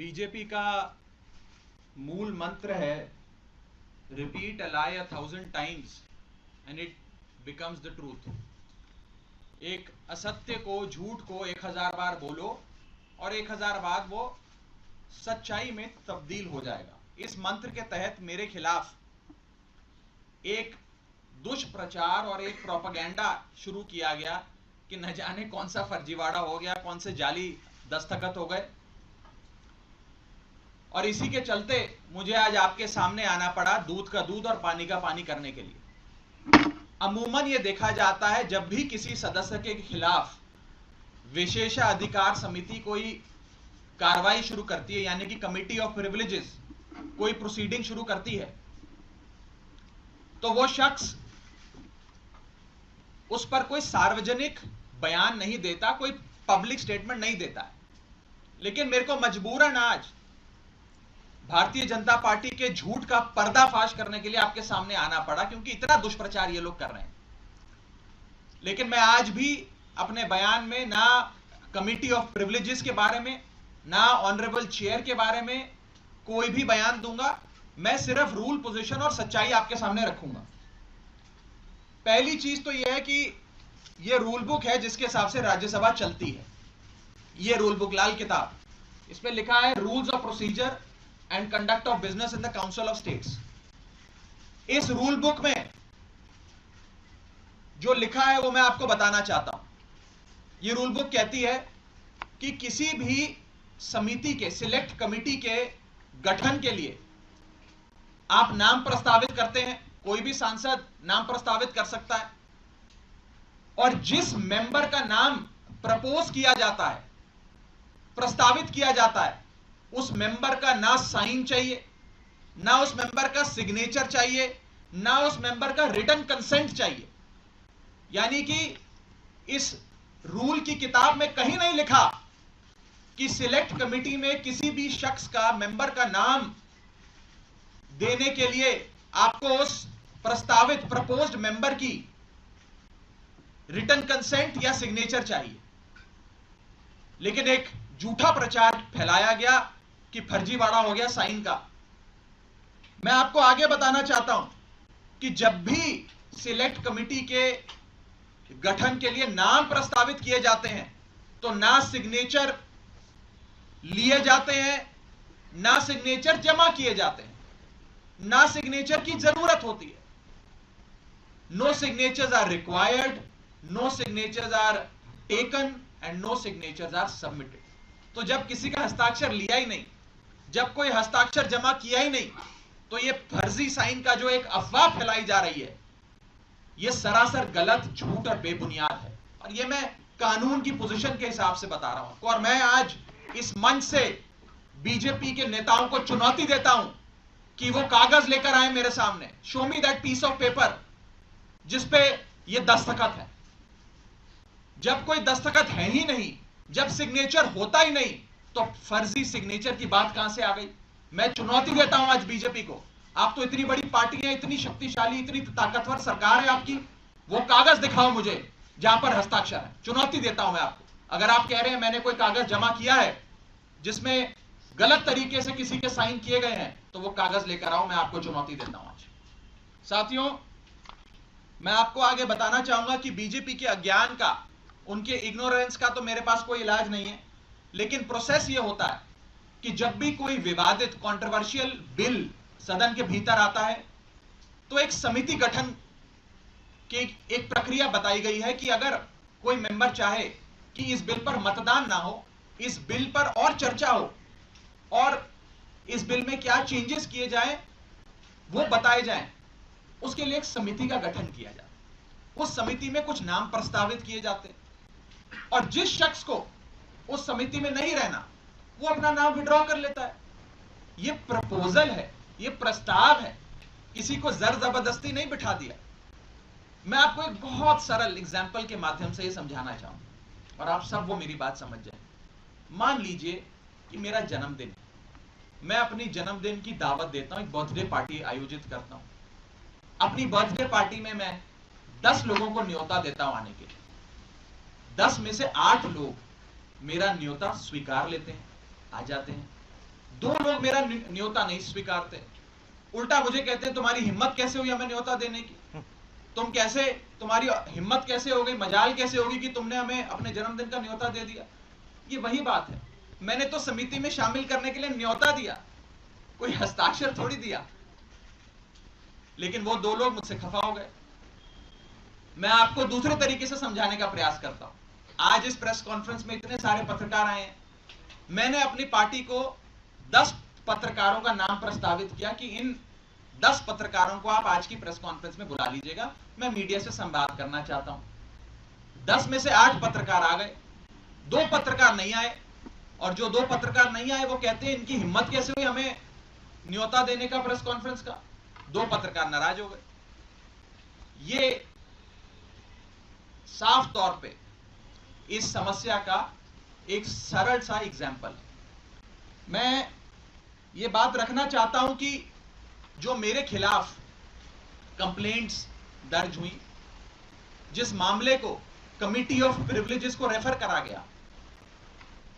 BJP का मूल मंत्र है repeat a lie 1000 times and it becomes the truth. एक असत्य को, झूठ को 1000 बार बोलो और 1000 बाद वो सच्चाई में तब्दील हो जाएगा। इस मंत्र के तहत मेरे खिलाफ एक दुष्प्रचार और एक प्रोपेगेंडा शुरू किया गया कि न जाने कौन सा फर्जीवाड़ा हो गया, कौन से जाली दस्तखत हो गए, और इसी के चलते मुझे आज आपके सामने आना पड़ा दूध का दूध और पानी का पानी करने के लिए। अमूमन यह देखा जाता है जब भी किसी सदस्य के खिलाफ विशेषाधिकार समिति कोई कार्रवाई शुरू करती है, यानी कि कमिटी ऑफ प्रिविलेजेस कोई प्रोसीडिंग शुरू करती है, तो वो शख्स उस पर कोई सार्वजनिक बयान नहीं देता, कोई पब्लिक स्टेटमेंट नहीं देता है। लेकिन मेरे को मजबूरन आज भारतीय जनता पार्टी के झूठ का पर्दाफाश करने के लिए आपके सामने आना पड़ा, क्योंकि इतना दुष्प्रचार ये लोग कर रहे हैं। लेकिन मैं आज भी अपने बयान में ना कमिटी ऑफ प्रिविलेजेस के बारे में, ना ऑनरेबल चेयर के बारे में कोई भी बयान दूंगा। मैं सिर्फ रूल, पोजीशन और सच्चाई आपके सामने रखूंगा। पहली चीज तो यह है कि यह रूल बुक है जिसके हिसाब से राज्यसभा चलती है। यह रूल बुक, लाल किताब, इसमें लिखा है rules of procedure and conduct of business in the council of states. इस रूल बुक में जो लिखा है वो मैं आपको बताना चाहता हूं। यह रूल बुक कहती है कि किसी भी समिति के, सिलेक्ट कमिटी के गठन के लिए आप नाम प्रस्तावित करते हैं, कोई भी सांसद नाम प्रस्तावित कर सकता है, और जिस मेंबर का नाम प्रपोज किया जाता है, प्रस्तावित किया जाता है, उस मेंबर का ना साइन चाहिए, ना उस मेंबर का सिग्नेचर चाहिए, ना उस मेंबर का रिटन कंसेंट चाहिए। यानी कि इस रूल की किताब में कहीं नहीं लिखा कि सिलेक्ट कमिटी में किसी भी शख्स का, मेंबर का नाम देने के लिए आपको उस प्रस्तावित, प्रपोज्ड मेंबर की रिटन कंसेंट या सिग्नेचर चाहिए। लेकिन एक झूठा प्रचार फैलाया गया कि फर्जीवाड़ा हो गया साइन का। मैं आपको आगे बताना चाहता हूं कि जब भी सिलेक्ट कमिटी के गठन के लिए नाम प्रस्तावित किए जाते हैं तो ना सिग्नेचर लिए जाते हैं, ना सिग्नेचर जमा किए जाते हैं, ना सिग्नेचर की जरूरत होती है। No signatures are required, no signatures are taken and no signatures are submitted. तो जब किसी का हस्ताक्षर लिया ही नहीं, जब कोई हस्ताक्षर जमा किया ही नहीं, तो यह फर्जी साइन का जो एक अफवाह फैलाई जा रही है, यह सरासर गलत, झूठ और बेबुनियाद है। और यह मैं कानून की पोजीशन के हिसाब से बता रहा हूं। और मैं आज इस मंच से बीजेपी के नेताओं को चुनौती देता हूं कि वो कागज लेकर आए मेरे सामने, show me that piece of paper जिसपे ये दस्तखत है। जब कोई दस्तखत है ही नहीं, जब सिग्नेचर होता ही नहीं, तो फर्जी सिग्नेचर की बात कहां से आ गई? मैं चुनौती देता हूं आज बीजेपी को। आप तो इतनी बड़ी पार्टी है, इतनी शक्तिशाली, इतनी ताकतवर सरकार है आपकी, वो कागज दिखाओ मुझे जहां पर हस्ताक्षर है। चुनौती देता हूं मैं आपको। अगर आप कह रहे हैं मैंने कोई कागज जमा किया है जिसमें गलत तरीके से किसी के साइन किए गए हैं, तो वो कागज लेकर आओ। मैं आपको चुनौती देता हूं आज। साथियों, मैं आपको आगे बताना चाहूंगा कि बीजेपी के अज्ञान का, उनके इग्नोरेंस का तो मेरे पास कोई इलाज नहीं है। लेकिन प्रोसेस ये होता है कि जब भी कोई विवादित, कंट्रोवर्शियल बिल सदन के भीतर आता है, तो एक समिति गठन की एक प्रक्रिया बताई गई है कि अगर कोई मेंबर चाहे कि इस बिल पर मतदान ना हो, इस बिल पर और चर्चा हो और इस बिल में क्या चेंजेस किए जाएं वो बताए जाएं, उसके लिए एक समिति का गठन किया जाता है। उस समिति में कुछ नाम प्रस्तावित किए जाते हैं, और जिस शख्स को उस समिति में नहीं रहना, वो अपना नाम विड्रॉ कर लेता है। ये प्रपोजल है, ये प्रस्ताव है, किसी को जर जबरदस्ती नहीं बिठा दिया। मैं आपको एक बहुत सरल एग्जाम्पल के माध्यम से ये समझाना चाहूंगा और आप सब वो मेरी बात समझ जाए। मान लीजिए कि मेरा जन्मदिन, मैं अपनी जन्मदिन की दावत देता हूं, एक बर्थडे पार्टी आयोजित करता हूं। अपनी बर्थडे पार्टी में मैं 10 लोगों को न्योता देता हूं आने के लिए। 10 में से 8 लोग मेरा न्योता स्वीकार लेते हैं, आ जाते हैं। दो लोग मेरा न्योता नहीं स्वीकारते, उल्टा मुझे कहते हैं तुम्हारी हिम्मत कैसे हुई हमें न्योता देने की, तुम कैसे, तुम्हारी हिम्मत कैसे हो गई, मजाल कैसे होगी कि तुमने हमें अपने जन्मदिन का न्योता दे दिया। ये वही बात है, मैंने तो समिति में शामिल करने के लिए न्योता दिया, कोई हस्ताक्षर थोड़ी दिया। लेकिन वो दो लोग मुझसे खफा हो गए। मैं आपको दूसरे तरीके से समझाने का प्रयास करता हूं। आज इस प्रेस कॉन्फ्रेंस में इतने सारे पत्रकार आए हैं, मैंने अपनी पार्टी को 10 पत्रकारों का नाम प्रस्तावित किया कि इन 10 पत्रकारों को आप आज की प्रेस कॉन्फ्रेंस में बुला लीजिएगा, मैं मीडिया से संवाद करना चाहता हूं। 10 में से 8 पत्रकार आ गए, 2 पत्रकार नहीं आए, और जो 2 पत्रकार नहीं आए वो कहते हैं इनकी हिम्मत कैसे हुई हमें न्योता देने का प्रेस कॉन्फ्रेंस का। 2 पत्रकार नाराज हो गए। ये साफ तौर पे इस समस्या का एक सरल सा एग्जाम्पल है। मैं ये बात रखना चाहता हूं कि जो मेरे खिलाफ कंप्लेंट्स दर्ज हुई, जिस मामले को कमिटी ऑफ प्रिविलेजेस को रेफर करा गया,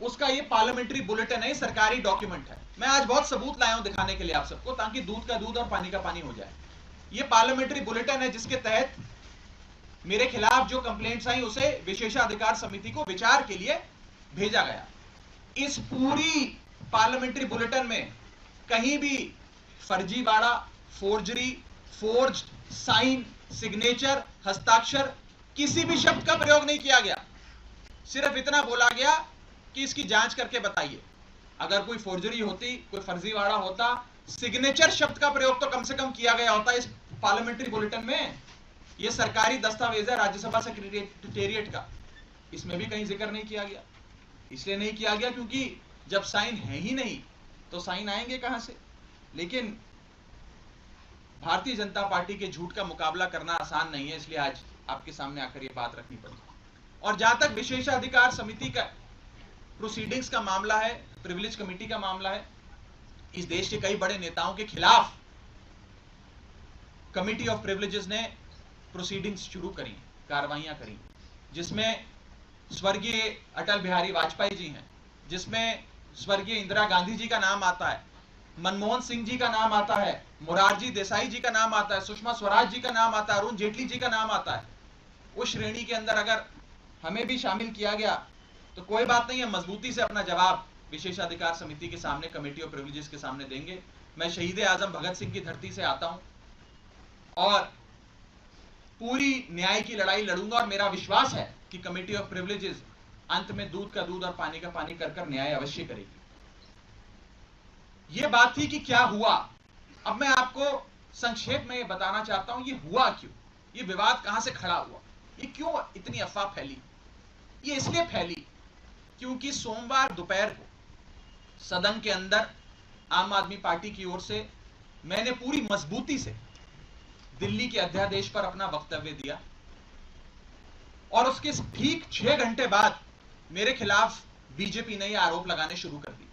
उसका ये पार्लियामेंट्री बुलेटिन है, सरकारी डॉक्यूमेंट है। मैं आज बहुत सबूत लाया हूं दिखाने के लिए आप सबको, ताकि दूध का दूध और पानी का पानी हो जाए। ये पार्लियामेंट्री बुलेटिन है जिसके तहत मेरे खिलाफ जो कंप्लेंट्स आई उसे विशेषाधिकार समिति को विचार के लिए भेजा गया। इस पूरी पार्लियामेंट्री बुलेटिन में कहीं भी फर्जीवाड़ा, फोर्जरी, फोर्ज्ड, साइन, सिग्नेचर, हस्ताक्षर, किसी भी शब्द का प्रयोग नहीं किया गया। सिर्फ इतना बोला गया कि इसकी जांच करके बताइए। अगर कोई फोर्जरी होती, कोई फर्जीवाड़ा होता, सिग्नेचर शब्द का प्रयोग तो कम से कम किया गया होता इस पार्लियामेंट्री बुलेटिन में। यह सरकारी दस्तावेज है राज्यसभा सेक्रेटेरिएट का, इसमें भी कहीं जिक्र नहीं किया गया। इसलिए नहीं किया गया क्योंकि जब साइन है ही नहीं तो साइन आएंगे कहां से। लेकिन भारतीय जनता पार्टी के झूठ का मुकाबला करना आसान नहीं है, इसलिए आज आपके सामने आकर यह बात रखनी पड़ी। और जहां तक विशेषाधिकार समिति का प्रोसीडिंग्स का मामला है, प्रिविलेज कमेटी का मामला है, इस देश के कई बड़े नेताओं के खिलाफ कमिटी ऑफ प्रिविलेजेस ने प्रोसीडिंग्स शुरू करी, कार्रवाइयां करी, जिसमें स्वर्गीय अटल बिहारी वाजपेयी जी हैं, जिसमें स्वर्गीय इंदिरा गांधी जी का नाम आता है, मनमोहन सिंह जी का नाम आता है, मोरारजी देसाई जी का नाम आता है, सुषमा स्वराज जी का नाम आता है, अरुण जेटली जी का नाम आता है। उस श्रेणी के अंदर अगर हमें भी शामिल किया गया तो कोई बात नहीं है, मजबूती से अपना जवाब विशेषाधिकार समिति के सामने, कमेटी ऑफ प्रिविलेजेस के सामने देंगे। मैं शहीद आजम भगत सिंह की धरती से आता हूं और पूरी न्याय की लड़ाई लड़ूंगा, और मेरा विश्वास है कि कमेटी ऑफ प्रिविलेजेस अंत में दूध का दूध और पानी का पानी कर न्याय अवश्य करेगी। यह बात थी कि क्या हुआ। अब मैं आपको संक्षेप में यह बताना चाहता हूं, यह हुआ क्यों, यह विवाद कहां से खड़ा हुआ, यह क्यों इतनी अफवाह फैली। यह इसलिए फैली क्योंकि सोमवार दोपहर को सदन के अंदर आम आदमी पार्टी की ओर से मैंने पूरी मजबूती से दिल्ली के अध्यादेश पर अपना वक्तव्य दिया, और उसके ठीक 6 घंटे बाद मेरे खिलाफ बीजेपी ने यह आरोप लगाने शुरू कर दिए।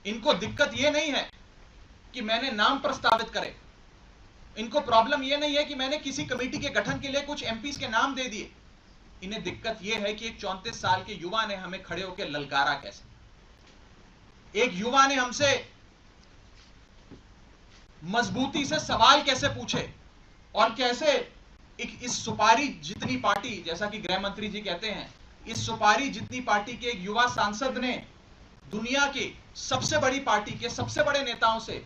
इनको दिक्कत यह नहीं है कि मैंने नाम प्रस्तावित करे, इनको प्रॉब्लम यह नहीं है कि मैंने किसी कमेटी के गठन के लिए कुछ एमपीस के नाम दे दिए। इन्हें दिक्कत यह है कि एक 34 साल के युवा ने हमें खड़े होकर ललकारा कैसे, एक युवा ने हमसे मजबूती से सवाल कैसे पूछे, और कैसे इस सुपारी जितनी पार्टी, जैसा कि गृह मंत्री जी कहते हैं, इस सुपारी जितनी पार्टी के एक युवा सांसद ने दुनिया की सबसे बड़ी पार्टी के सबसे बड़े नेताओं से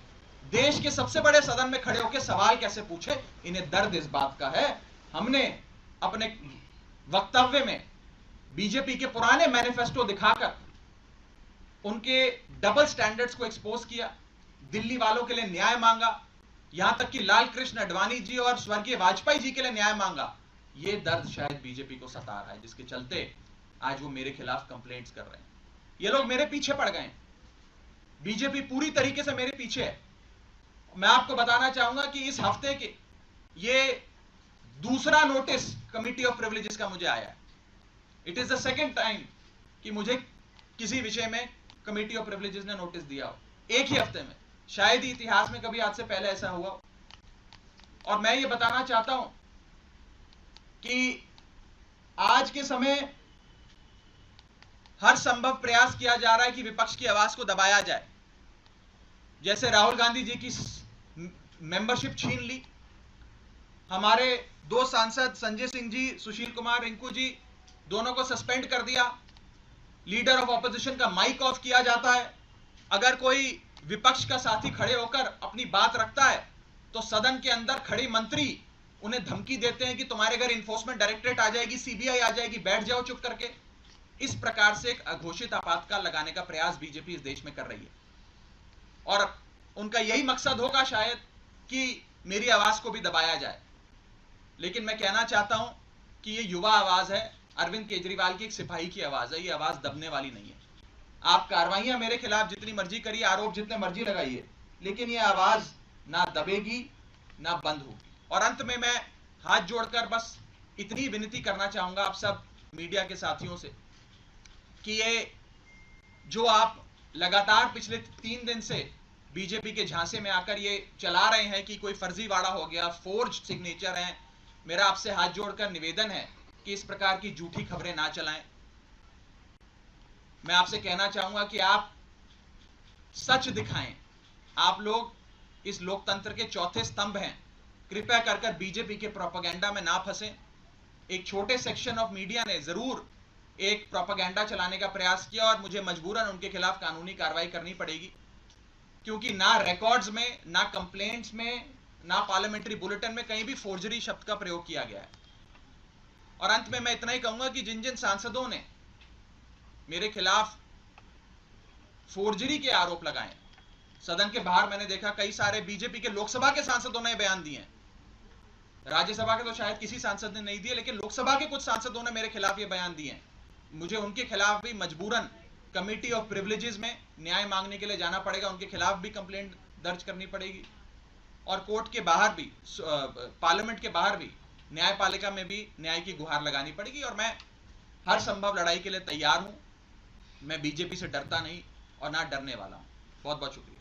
देश के सबसे बड़े सदन में खड़े होकर सवाल कैसे पूछे। इन्हें दर्द इस बात का है। हमने अपने वक्तव्य में बीजेपी के पुराने मैनिफेस्टो दिखाकर उनके डबल स्टैंडर्ड्स को एक्सपोज किया, दिल्ली वालों के लिए न्याय मांगा, यहां तक कि लाल कृष्ण आडवाणी जी और स्वर्गीय वाजपेयी जी के लिए न्याय मांगा। यह दर्द शायद बीजेपी को सता रहा है, जिसके चलते आज वो मेरे खिलाफ कंप्लेंट्स कर रहे हैं। ये लोग मेरे पीछे पड़ गए, बीजेपी पूरी तरीके से मेरे पीछे है। मैं आपको बताना चाहूंगा कि इस हफ्ते के ये दूसरा नोटिस कमिटी ऑफ प्रिविलेजेस का मुझे आया है। It is the second time कि मुझे किसी विषय में कमिटी ऑफ प्रिविलेजेस ने नोटिस दिया हो एक ही हफ्ते में। शायद ही इतिहास में कभी आज से पहले ऐसा हुआ हो। और मैं ये बताना चाहता हूं कि आज के समय हर संभव प्रयास किया जा रहा है कि विपक्ष की आवाज को दबाया जाए, जैसे राहुल गांधी जी की मेंबरशिप छीन ली, हमारे दो सांसद संजय सिंह जी, सुशील कुमार रिंकू जी, दोनों को सस्पेंड कर दिया, लीडर ऑफ ऑपोजिशन का माइक ऑफ किया जाता है। अगर कोई विपक्ष का साथी खड़े होकर अपनी बात रखता है तो सदन के अंदर खड़े मंत्री उन्हें धमकी देते हैं कि तुम्हारे घर इन्फोर्समेंट डायरेक्टरेट आ जाएगी, सीबीआई आ जाएगी, बैठ जाओ चुप करके। इस प्रकार से एक अघोषित आपातकाल लगाने का प्रयास बीजेपी इस देश में कर रही है, और उनका यही मकसद होगा शायद कि मेरी आवाज को भी दबाया जाए। लेकिन मैं कहना चाहता हूं कि ये युवा आवाज है, अरविंद केजरीवाल की एक सिपाही की आवाज है, ये आवाज दबने वाली नहीं है। आप कार्रवाइयां मेरे खिलाफ जितनी मर्जी करिए, आरोप जितने मर्जी लगाइए, लेकिन ये आवाज ना दबेगी ना बंद होगी। और अंत में मैं हाथ जोड़कर बस इतनी विनती करना चाहूंगा आप सब मीडिया के साथियों से कि ये जो आप लगातार पिछले 3 दिन से बीजेपी के झांसे में आकर ये चला रहे हैं कि कोई फर्जीवाड़ा हो गया, फोर्ज सिग्नेचर हैं, मेरा आपसे हाथ जोड़कर निवेदन है कि इस प्रकार की झूठी खबरें ना चलाएं। मैं आपसे कहना चाहूंगा कि आप सच दिखाएं। आप लोग इस लोकतंत्र के चौथे स्तंभ हैं, कृपया कर बीजेपी के प्रोपेगेंडा में ना फंसें। एक छोटे सेक्शन ऑफ मीडिया ने जरूर एक प्रोपेगेंडा चलाने का प्रयास किया और मुझे मजबूरन उनके खिलाफ कानूनी कार्रवाई करनी पड़ेगी, क्योंकि ना रिकॉर्ड्स में, ना कंप्लेंट्स में, ना पार्लियामेंट्री बुलेटिन में कहीं भी फोर्जरी शब्द का प्रयोग किया गया है। और अंत में मैं इतना ही कहूंगा कि जिन जिन सांसदों ने मेरे खिलाफ फोर्जरी के आरोप लगाए, सदन के बाहर मैंने देखा कई सारे बीजेपी के लोकसभा के सांसदों ने बयान दिए हैं, राज्यसभा के तो शायद किसी सांसद ने नहीं दिए, लेकिन लोकसभा के कुछ सांसदों ने मेरे खिलाफ ये बयान दिए हैं। मुझे उनके खिलाफ भी मजबूरन कमिटी ऑफ प्रिविलेजेस में न्याय मांगने के लिए जाना पड़ेगा, उनके खिलाफ भी कंप्लेंट दर्ज करनी पड़ेगी, और कोर्ट के बाहर भी, पार्लियामेंट के बाहर भी, न्यायपालिका में भी न्याय की गुहार लगानी पड़ेगी। और मैं हर संभव लड़ाई के लिए तैयार हूं। मैं बीजेपी से डरता नहीं और ना डरने वाला हूं। बहुत बहुत शुक्रिया।